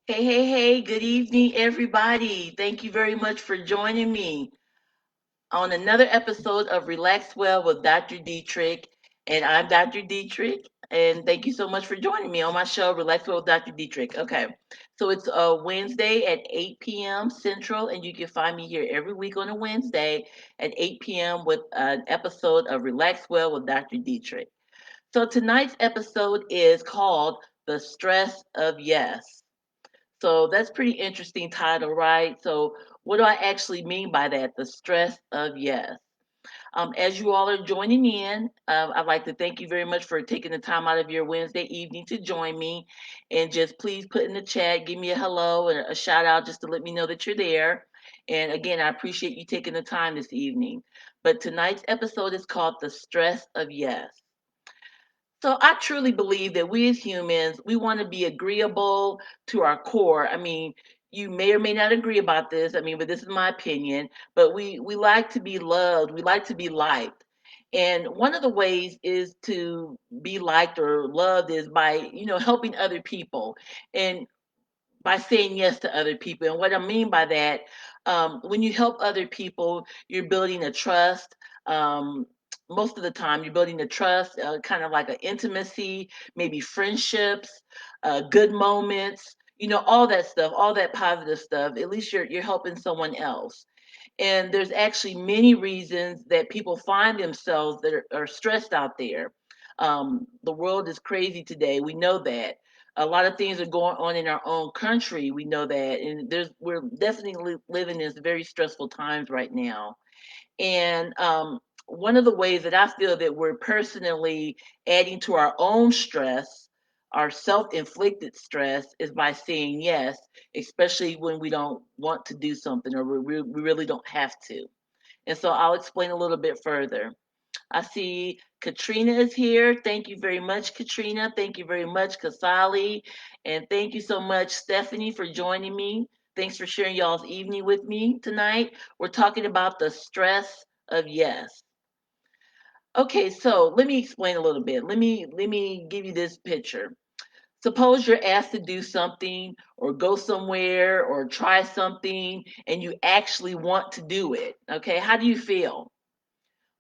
Hey, hey, hey, good evening, everybody. Thank you very much for joining me on another episode of Relax Well with Dr. Dietrich. And I'm Dr. Dietrich. And thank you so much for joining me on my show, Relax Well with Dr. Dietrich. Okay, so it's a Wednesday at 8 p.m. Central, and you can find me here every week on a Wednesday at 8 p.m. with an episode of Relax Well with Dr. Dietrich. So tonight's episode is called The Stress of Yes. So that's pretty interesting title, right? So what do I actually mean by that? The stress of yes. As you all are joining in, I'd like to thank you very much for taking the time out of your Wednesday evening to join me. And just please put in the chat, give me a hello and a shout out just to let me know that you're there. And again, I appreciate you taking the time this evening. But tonight's episode is called The Stress of Yes. So I truly believe that we as humans, we want to be agreeable to our core. I mean, you may or may not agree about this. I mean, but this is my opinion. But we like to be loved. We like to be liked. And one of the ways is to be liked or loved is by, helping other people and by saying yes to other people. And what I mean by that, when you help other people, you're building a trust. Most of the time, you're building a trust, kind of like an intimacy, maybe friendships, good moments. All that stuff, all that positive stuff. At least you're helping someone else. And there's actually many reasons that people find themselves that are stressed out there. The world is crazy today. We know that. A lot of things are going on in our own country. We know that, and we're definitely living in very stressful times right now. And one of the ways that I feel that we're personally adding to our own stress, our self inflicted stress, is by saying yes, especially when we don't want to do something or we really don't have to. And so I'll explain a little bit further. I see Katrina is here. Thank you very much, Katrina. Thank you very much, Kasali. And thank you so much, Stephanie, for joining me. Thanks for sharing y'all's evening with me tonight. We're talking about the stress of yes. Okay, so let me explain a little bit. Let me give you this picture. Suppose you're asked to do something or go somewhere or try something and you actually want to do it. Okay, how do you feel?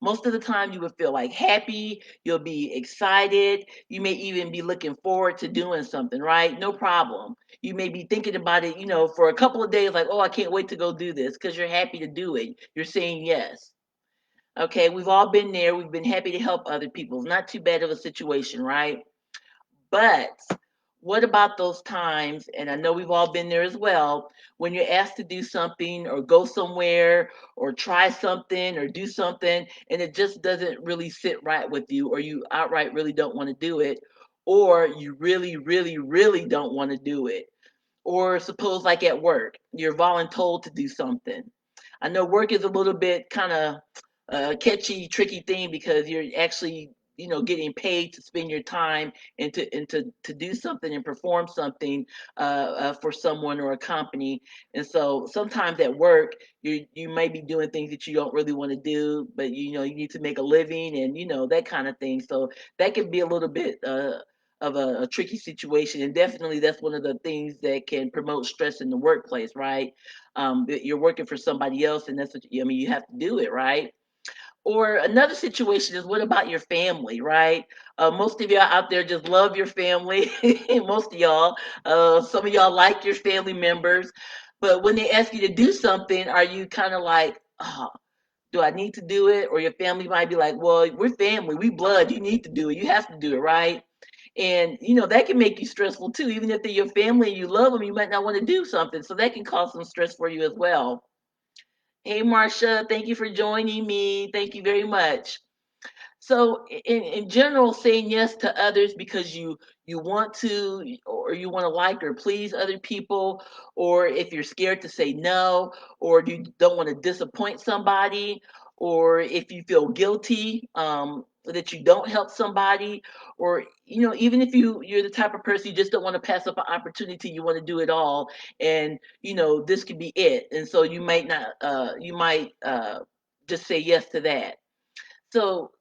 Most of the time, you will feel like happy, you'll be excited, you may even be looking forward to doing something, right? No problem. You may be thinking about it, for a couple of days, like, oh, I can't wait to go do this because you're happy to do it. You're saying yes. Okay, we've all been there. We've been happy to help other people. It's not too bad of a situation, right? But what about those times, and I know we've all been there as well, when you're asked to do something or go somewhere or try something or do something and it just doesn't really sit right with you, or you outright really don't want to do it, or you really, really, really don't want to do it. Or suppose, like at work, you're voluntold to do something. I know work is a little bit kind of catchy, tricky thing because you're actually, getting paid to spend your time and to do something and perform something for someone or a company. And so sometimes at work, you may be doing things that you don't really want to do, but you need to make a living and that kind of thing. So that can be a little bit. Of a tricky situation, and definitely that's one of the things that can promote stress in the workplace, right? That you're working for somebody else, and that's what I mean. You have to do it, right? Or another situation is, what about your family, right? Most of y'all out there just love your family. Most of y'all, some of y'all like your family members, but when they ask you to do something, are you kind of like, oh, do I need to do it? Or your family might be like, well, we're family, we blood, you need to do it, you have to do it, right? And that can make you stressful too. Even if they're your family and you love them, you might not want to do something, so that can cause some stress for you as well. Hey, Marcia, thank you for joining me. Thank you very much. So, in general, saying yes to others because you want to, or you want to like or please other people, or if you're scared to say no, or you don't want to disappoint somebody, or if you feel guilty that you don't help somebody, or even if you're the type of person you just don't want to pass up an opportunity, you want to do it all, and this could be it, and so you might not, you might just say yes to that. So,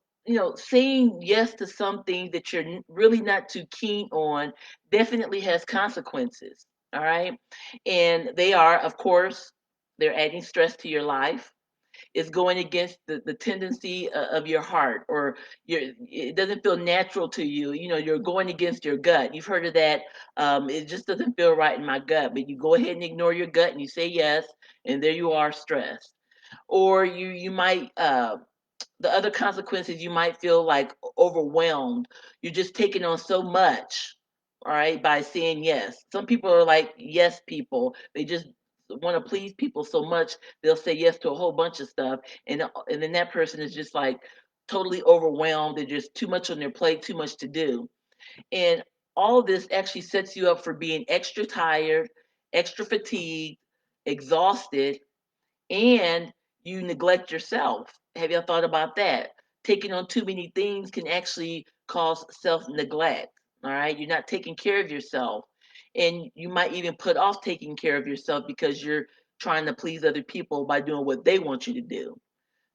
saying yes to something that you're really not too keen on definitely has consequences. All right. And they are, of course, they're adding stress to your life. It's going against the tendency of your heart, or it doesn't feel natural to you. You're going against your gut. You've heard of that. It just doesn't feel right in my gut, but you go ahead and ignore your gut and you say yes, and there you are, stressed. Or you might the other consequences, you might feel like overwhelmed. You're just taking on so much, all right, by saying yes. Some people are like yes people. They just want to please people so much they'll say yes to a whole bunch of stuff, and then that person is just like totally overwhelmed. They're just too much on their plate, too much to do, and all of this actually sets you up for being extra tired, extra fatigued, exhausted, and you neglect yourself. Have y'all thought about that? Taking on too many things can actually cause self neglect. All right, you're not taking care of yourself, and you might even put off taking care of yourself because you're trying to please other people by doing what they want you to do.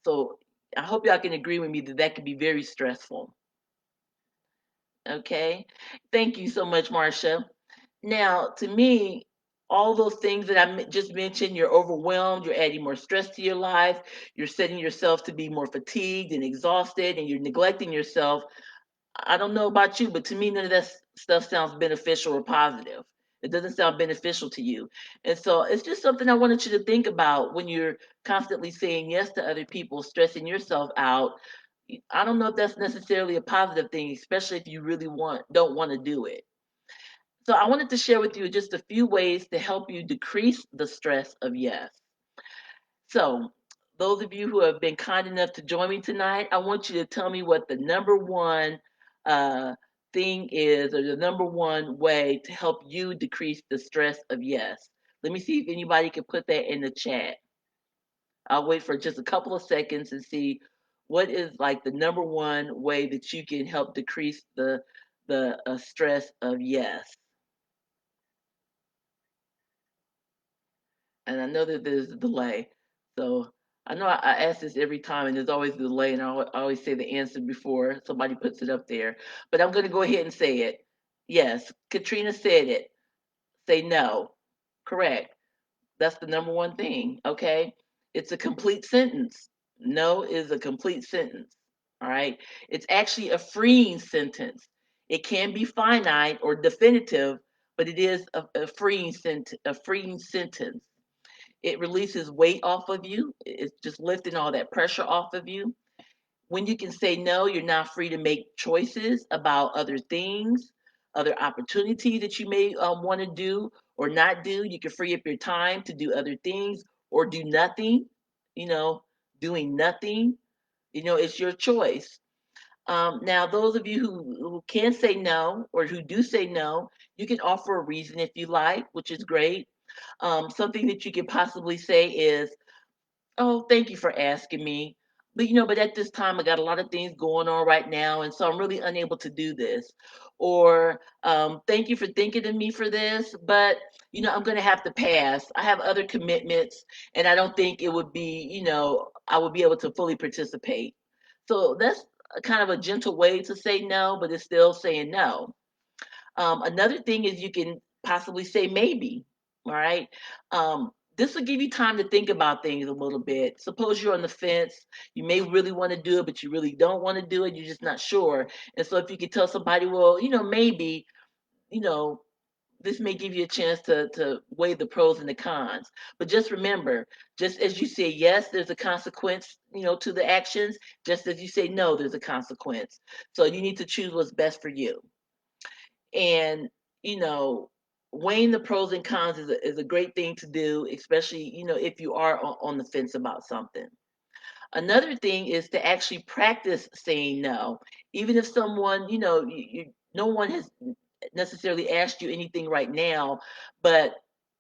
So I hope y'all can agree with me that that can be very stressful. Okay, thank you so much, Marcia. Now, to me, all those things that just mentioned, you're overwhelmed, you're adding more stress to your life, you're setting yourself to be more fatigued and exhausted, and you're neglecting yourself. I don't know about you, but to me, none of that stuff sounds beneficial or positive. It doesn't sound beneficial to you. And so it's just something I wanted you to think about when you're constantly saying yes to other people, stressing yourself out. I don't know if that's necessarily a positive thing, especially if you really don't want to do it. So I wanted to share with you just a few ways to help you decrease the stress of yes. So those of you who have been kind enough to join me tonight, I want you to tell me what the number one uh, thing is, or the number one way to help you decrease the stress of yes. Let me see if anybody can put that in the chat. I'll wait for just a couple of seconds and see what is like the number one way that you can help decrease the stress of yes. And I know that there's a delay. So I know I ask this every time, and there's always a delay, and I always say the answer before somebody puts it up there. But I'm going to go ahead and say it. Yes, Katrina said it. Say no. Correct. That's the number one thing. Okay. It's a complete sentence. No is a complete sentence. All right. It's actually a freeing sentence. It can be finite or definitive, but it is a freeing sentence. It releases weight off of you. It's just lifting all that pressure off of you. When you can say no, you're now free to make choices about other things, other opportunities that you may want to do or not do. You can free up your time to do other things or do nothing. You know, doing nothing. It's your choice. Now, those of you who can say no or who do say no, you can offer a reason if you like, which is great. Something that you could possibly say is, "Oh, thank you for asking me. But at this time, I got a lot of things going on right now, and so I'm really unable to do this." Or, "Thank you for thinking of me for this, but, I'm going to have to pass. I have other commitments, and I don't think it would be, I would be able to fully participate." So that's a kind of a gentle way to say no, but it's still saying no. Another thing is you can possibly say maybe. All right. This will give you time to think about things a little bit. Suppose you're on the fence. You may really want to do it, but you really don't want to do it. You're just not sure. And so if you could tell somebody, well, maybe, you know, this may give you a chance to weigh the pros and the cons. But just remember, just as you say yes, there's a consequence, to the actions. Just as you say no, there's a consequence. So you need to choose what's best for you. And you know weighing the pros and cons is a great thing to do, especially if you are on the fence about something. Another thing is to actually practice saying no, even if someone no one has necessarily asked you anything right now, but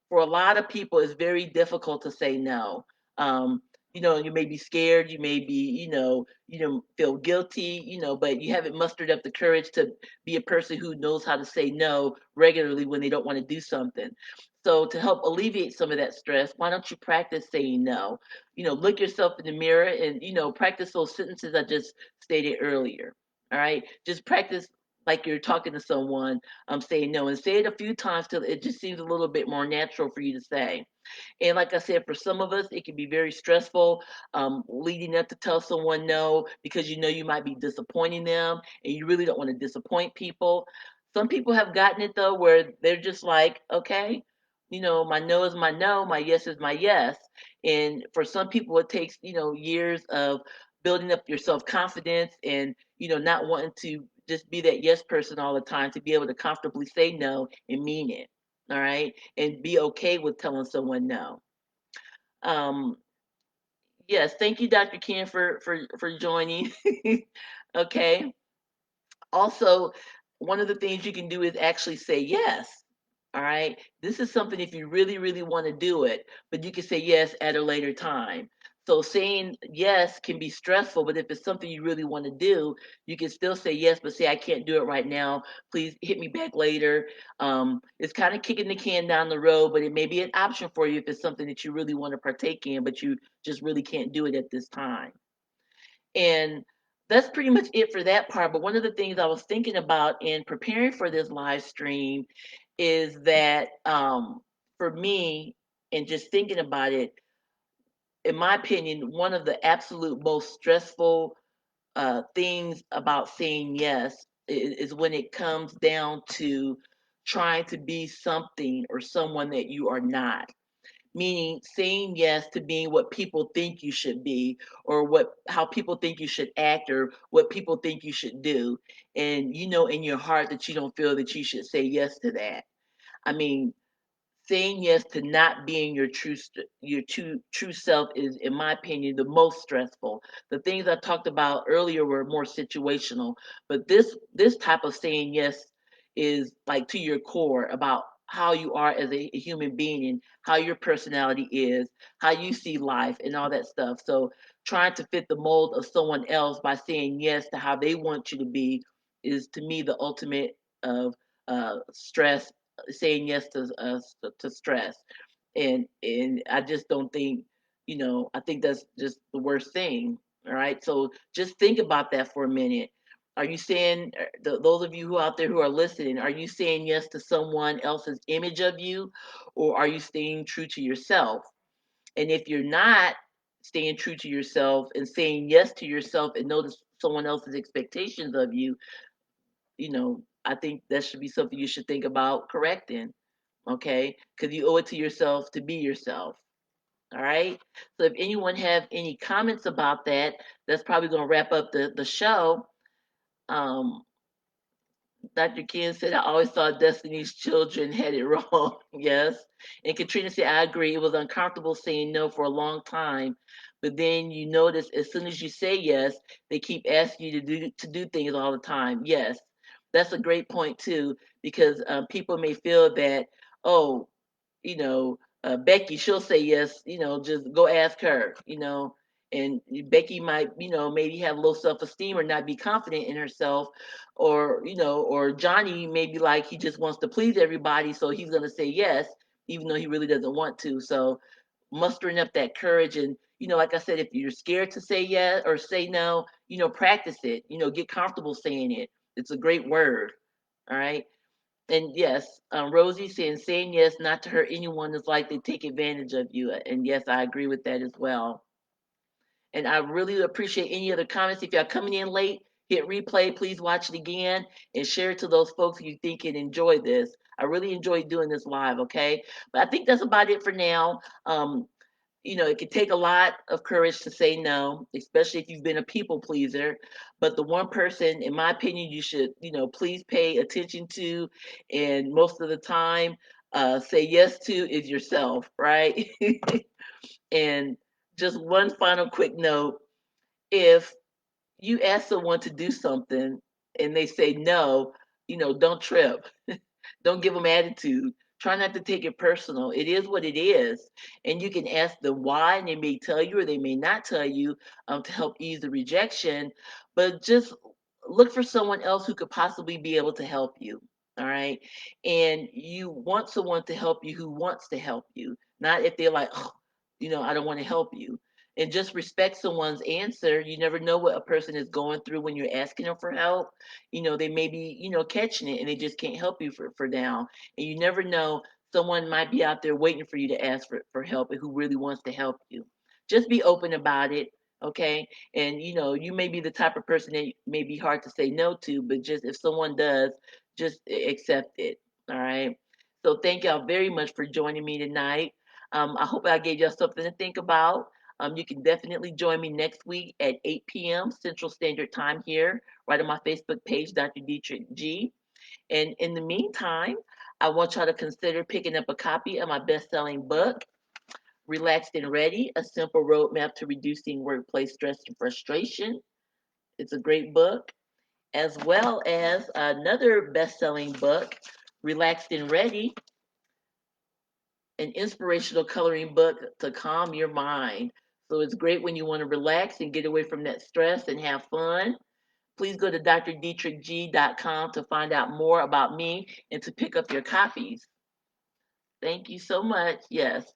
for a lot of people, it's very difficult to say no. Um, you may be scared, you may be, feel guilty, but you haven't mustered up the courage to be a person who knows how to say no regularly when they don't want to do something. So to help alleviate some of that stress, why don't you practice saying no? Look yourself in the mirror and practice those sentences I just stated earlier. All right, just practice like you're talking to someone, saying no, and say it a few times till it just seems a little bit more natural for you to say. And like I said, for some of us, it can be very stressful, leading up to tell someone no because you know you might be disappointing them and you really don't want to disappoint people. Some people have gotten it though, where they're just like, okay, my no is my no, my yes is my yes. And for some people, it takes, years of building up your self confidence and, not wanting to just be that yes person all the time to be able to comfortably say no and mean it. All right. And be okay with telling someone no. Um, yes, thank you, Dr. Ken, for joining. Okay. Also, one of the things you can do is actually say yes. All right. This is something if you really, really want to do it, but you can say yes at a later time. So saying yes can be stressful, but if it's something you really want to do, you can still say yes, but say, I can't do it right now. Please hit me back later. It's kind of kicking the can down the road, but it may be an option for you if it's something that you really want to partake in, but you just really can't do it at this time. And that's pretty much it for that part. But one of the things I was thinking about in preparing for this live stream is that for me, and just thinking about it, in my opinion, one of the absolute most stressful things about saying yes is when it comes down to trying to be something or someone that you are not, meaning saying yes to being what people think you should be or what how people think you should act or what people think you should do, and you know in your heart that you don't feel that you should say yes to that. I mean, saying yes to not being your true self is, in my opinion, the most stressful. The things I talked about earlier were more situational, but this type of saying yes is like to your core about how you are as a human being and how your personality is, how you see life and all that stuff. So trying to fit the mold of someone else by saying yes to how they want you to be is to me the ultimate of stress, saying yes to stress, and I just don't think, I think that's just the worst thing. All right, so just think about that for a minute. Are you saying, those of you who out there who are listening, are you saying yes to someone else's image of you, or are you staying true to yourself? And if you're not staying true to yourself and saying yes to yourself and notice someone else's expectations of you, I think that should be something you should think about correcting. Okay, because you owe it to yourself to be yourself. All right. So if anyone have any comments about that, that's probably going to wrap up the show. um Dr. Ken said, I always thought Destiny's Children had it wrong. Yes. And Katrina said, I agree. It was uncomfortable saying no for a long time. But then you notice as soon as you say yes, they keep asking you to do things all the time. Yes. That's a great point too, because people may feel that, oh, Becky, she'll say yes, just go ask her, and Becky might, maybe have low self esteem or not be confident in herself, or Johnny maybe like he just wants to please everybody, so he's going to say yes, even though he really doesn't want to. So mustering up that courage and, like I said, if you're scared to say yes or say no, practice it, get comfortable saying it. It's a great word. All right. And yes, Rosie saying yes not to hurt anyone is like they take advantage of you. And yes, I agree with that as well. And I really appreciate any other comments. If y'all coming in late, hit replay. Please watch it again and share it to those folks who you think can enjoy this. I really enjoyed doing this live. Okay, but I think that's about it for now. It can take a lot of courage to say no, especially if you've been a people pleaser. But the one person, in my opinion, you should, please pay attention to, and most of the time, say yes to is yourself, right? And just one final quick note: if you ask someone to do something and they say no, don't trip. Don't give them attitude. Try not to take it personal. It is what it is. And you can ask them why, and they may tell you or they may not tell you, to help ease the rejection. But just look for someone else who could possibly be able to help you. All right. And you want someone to help you who wants to help you, not if they're like, oh, I don't want to help you. and just respect someone's answer. You never know what a person is going through when you're asking them for help. They may be, catching it and they just can't help you for now. And you never know, someone might be out there waiting for you to ask for help and who really wants to help you. Just be open about it, okay? And you may be the type of person that may be hard to say no to, but just if someone does, just accept it. All right. So thank y'all very much for joining me tonight. I hope I gave y'all something to think about. You can definitely join me next week at 8 p.m. Central Standard Time here, right on my Facebook page, Dr. Dietrich G. And in the meantime, I want y'all to consider picking up a copy of my best-selling book, Relaxed and Ready, A Simple Roadmap to Reducing Workplace Stress and Frustration. It's a great book, as well as another best-selling book, Relaxed and Ready, an inspirational coloring book to calm your mind. So it's great when you want to relax and get away from that stress and have fun. Please go to drdietrichg.com to find out more about me and to pick up your copies. Thank you so much. Yes.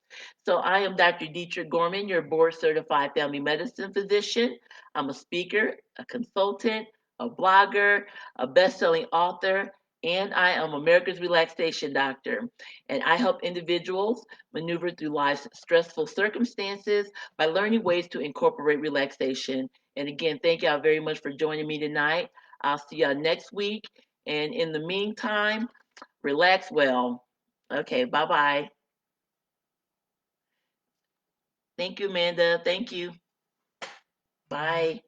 So I am Dr. Dietrich Gorman, your board certified family medicine physician. I'm a speaker, a consultant, a blogger, a best-selling author, and I am America's relaxation doctor. And I help individuals maneuver through life's stressful circumstances by learning ways to incorporate relaxation. And again, thank y'all very much for joining me tonight. I'll see y'all next week. And in the meantime, relax well. Okay, bye bye. Thank you, Amanda. Thank you. Bye.